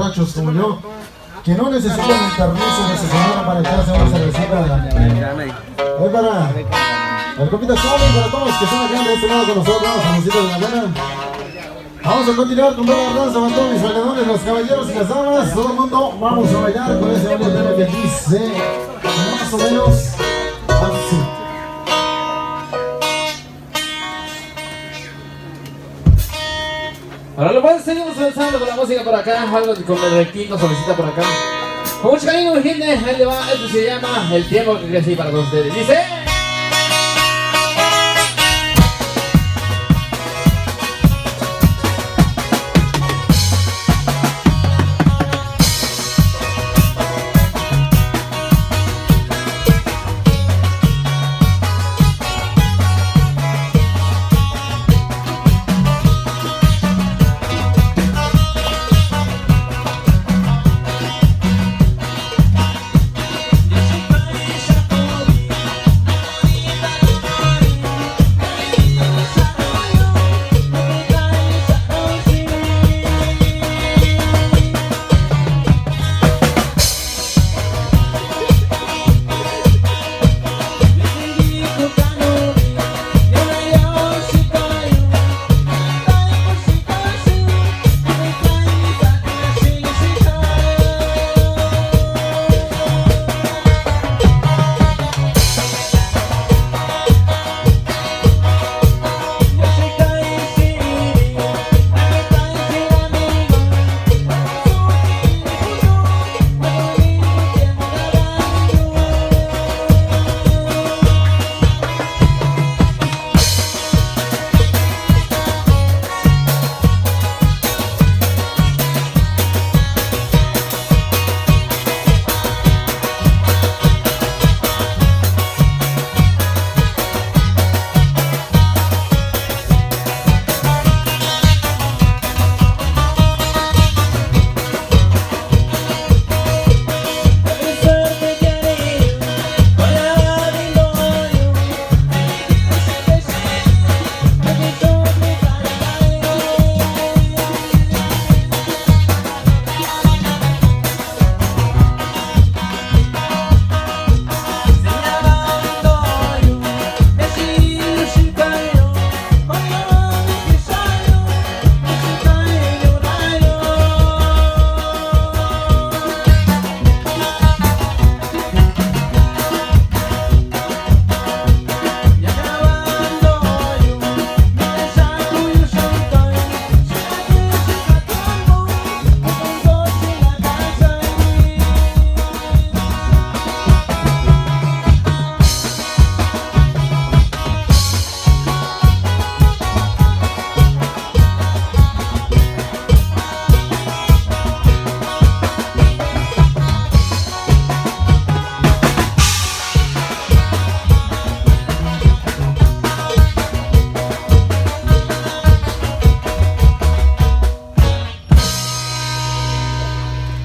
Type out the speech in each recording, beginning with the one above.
borrachos como yo, que no necesitan el permiso de su señora para echarse una cervecita. Es para el compita Sony, para todos los que están acá de este lado con nosotros, famositos de la buena. Vamos a continuar con toda la raza, para todos mis bailadores, los caballeros y las damas. Todo el mundo vamos a bailar con ese bonito tema que dice más o menos así. Ahora lo pueden seguir avanzando con la música por acá, algo con el requinto solicita por acá. Con mucho cariño, mi gente, ahí le va, esto se llama El tiempo que crecí para todos ustedes. Dice...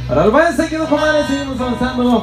Ahora lo pueden seguir, comadres, seguimos avanzando.